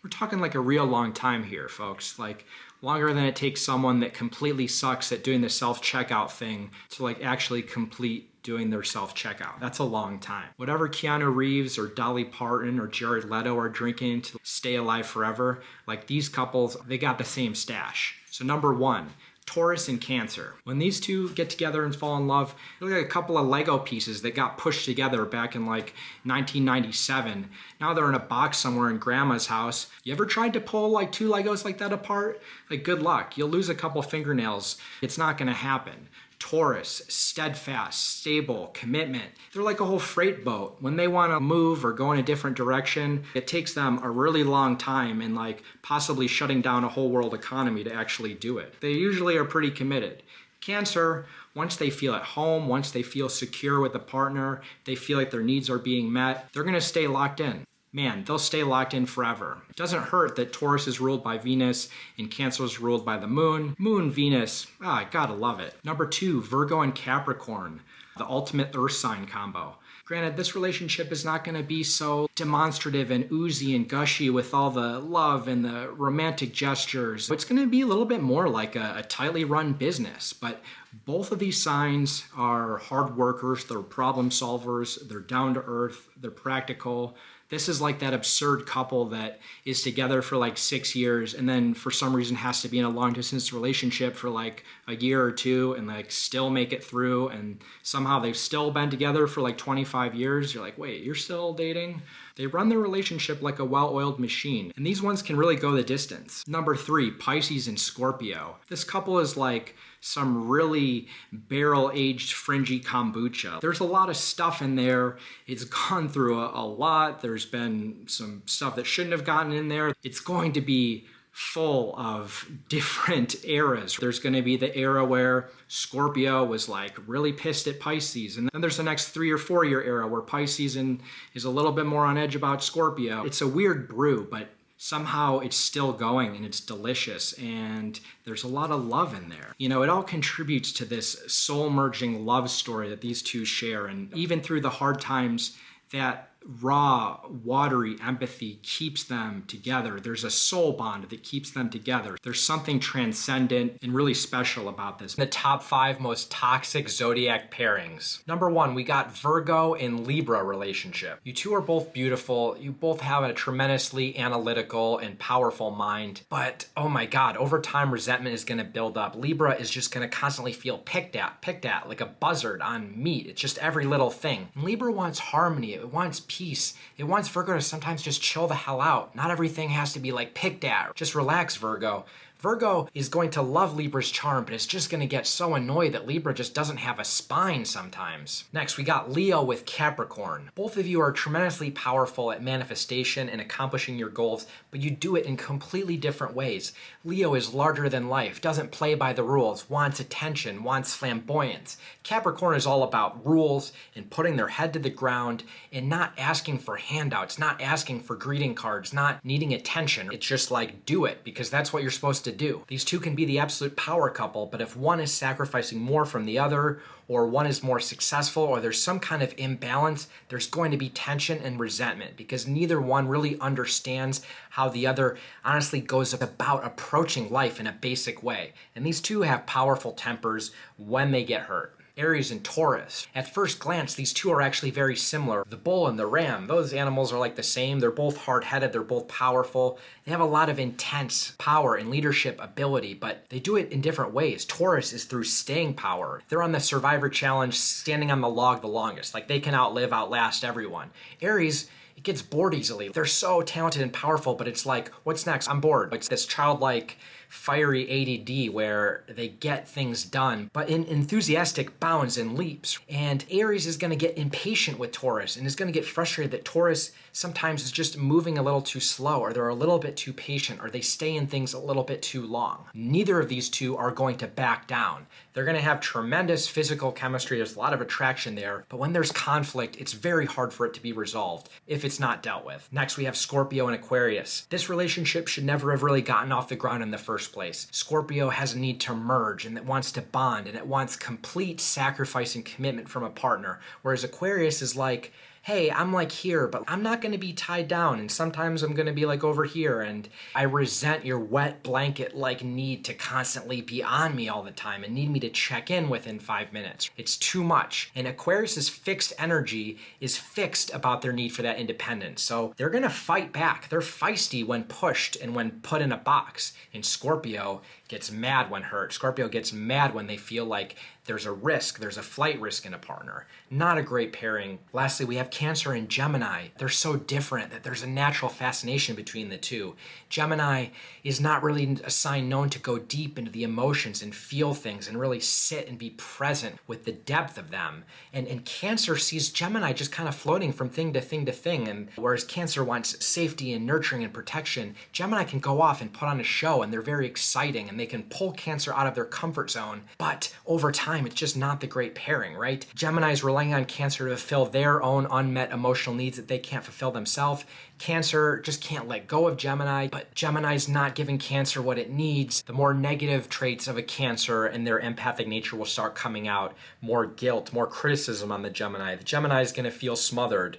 We're talking like a real long time here, folks. Like longer than it takes someone that completely sucks at doing the self-checkout thing to like actually complete doing their self-checkout. That's a long time. Whatever Keanu Reeves or Dolly Parton or Jared Leto are drinking to stay alive forever, like these couples, they got the same stash. So number one, Taurus and Cancer. When these two get together and fall in love, they're like a couple of Lego pieces that got pushed together back in like 1997. Now they're in a box somewhere in grandma's house. You ever tried to pull like two Legos like that apart? Like good luck. You'll lose a couple fingernails. It's not gonna happen. Taurus, steadfast, stable, commitment. They're like a whole freight boat. When they want to move or go in a different direction, it takes them a really long time and like possibly shutting down a whole world economy to actually do it. They usually are pretty committed. Cancer, once they feel at home, once they feel secure with a partner, they feel like their needs are being met, they're going to stay locked in. Man, they'll stay locked in forever. It doesn't hurt that Taurus is ruled by Venus and Cancer is ruled by the Moon. Moon, Venus, I gotta love it. Number two, Virgo and Capricorn, the ultimate earth sign combo. Granted, this relationship is not gonna be so demonstrative and oozy and gushy with all the love and the romantic gestures. It's gonna be a little bit more like a tightly run business, but both of these signs are hard workers, they're problem solvers, they're down to earth, they're practical. This is like that absurd couple that is together for like 6 years and then for some reason has to be in a long distance relationship for like a year or two and like still make it through, and somehow they've still been together for like 25 years. You're like, wait, you're still dating? They run their relationship like a well-oiled machine, and these ones can really go the distance. Number three, Pisces and Scorpio. This couple is like some really barrel-aged fringy kombucha. There's a lot of stuff in there. It's gone through a lot. There's been some stuff that shouldn't have gotten in there. It's going to be full of different eras. There's going to be the era where Scorpio was like really pissed at Pisces, and then there's the next 3 or 4 year era where Pisces is a little bit more on edge about Scorpio. It's a weird brew, but somehow it's still going and it's delicious and there's a lot of love in there. You know, it all contributes to this soul-merging love story that these two share, and even through the hard times, that raw, watery empathy keeps them together. There's a soul bond that keeps them together. There's something transcendent and really special about this. The top 5 most toxic zodiac pairings. Number 1, we got Virgo and Libra relationship. You two are both beautiful. You both have a tremendously analytical and powerful mind, but oh my God, over time resentment is gonna build up. Libra is just gonna constantly feel picked at like a buzzard on meat. It's just every little thing. And Libra wants harmony. It wants peace. It wants Virgo to sometimes just chill the hell out. Not everything has to be like picked at. Just relax, Virgo. Virgo is going to love Libra's charm, but it's just going to get so annoyed that Libra just doesn't have a spine sometimes. Next, we got Leo with Capricorn. Both of you are tremendously powerful at manifestation and accomplishing your goals, but you do it in completely different ways. Leo is larger than life, doesn't play by the rules, wants attention, wants flamboyance. Capricorn is all about rules and putting their head to the ground and not asking for handouts, not asking for greeting cards, not needing attention. It's just like, do it, because that's what you're supposed to do. These two can be the absolute power couple, but if one is sacrificing more from the other, or one is more successful, or there's some kind of imbalance, there's going to be tension and resentment because neither one really understands how the other honestly goes about approaching life in a basic way. And these two have powerful tempers when they get hurt. Aries and Taurus. At first glance, these two are actually very similar. The bull and the ram, those animals are like the same. They're both hard-headed, they're both powerful. They have a lot of intense power and leadership ability, but they do it in different ways. Taurus is through staying power. They're on the Survivor Challenge, standing on the log the longest. Like they can outlast everyone. Aries, it gets bored easily. They're so talented and powerful, but it's like, what's next? I'm bored. It's this childlike, fiery ADD where they get things done, but in enthusiastic bounds and leaps. And Aries is going to get impatient with Taurus and is going to get frustrated that Taurus sometimes is just moving a little too slow, or they're a little bit too patient, or they stay in things a little bit too long. Neither of these two are going to back down. They're going to have tremendous physical chemistry. There's a lot of attraction there, but when there's conflict, it's very hard for it to be resolved if it's not dealt with. Next, we have Scorpio and Aquarius. This relationship should never have really gotten off the ground in the first place. Scorpio has a need to merge, and it wants to bond, and it wants complete sacrifice and commitment from a partner, whereas Aquarius is like, hey, I'm like here, but I'm not going to be tied down. And sometimes I'm going to be like over here. And I resent your wet blanket like need to constantly be on me all the time and need me to check in within 5 minutes. It's too much. And Aquarius's fixed energy is fixed about their need for that independence. So they're going to fight back. They're feisty when pushed and when put in a box. And Scorpio gets mad when hurt. Scorpio gets mad when they feel like there's a risk, there's a flight risk in a partner. Not a great pairing. Lastly, we have Cancer and Gemini. They're so different that there's a natural fascination between the two. Gemini is not really a sign known to go deep into the emotions and feel things and really sit and be present with the depth of them. And Cancer sees Gemini just kind of floating from thing to thing to thing. And whereas Cancer wants safety and nurturing and protection, Gemini can go off and put on a show, and they're very exciting and they can pull Cancer out of their comfort zone. But over time, it's just not the great pairing, right? Gemini is relying on Cancer to fulfill their own unmet emotional needs that they can't fulfill themselves. Cancer just can't let go of Gemini, but Gemini's not giving Cancer what it needs. The more negative traits of a Cancer and their empathic nature will start coming out. More guilt, more criticism on the Gemini. The Gemini is going to feel smothered.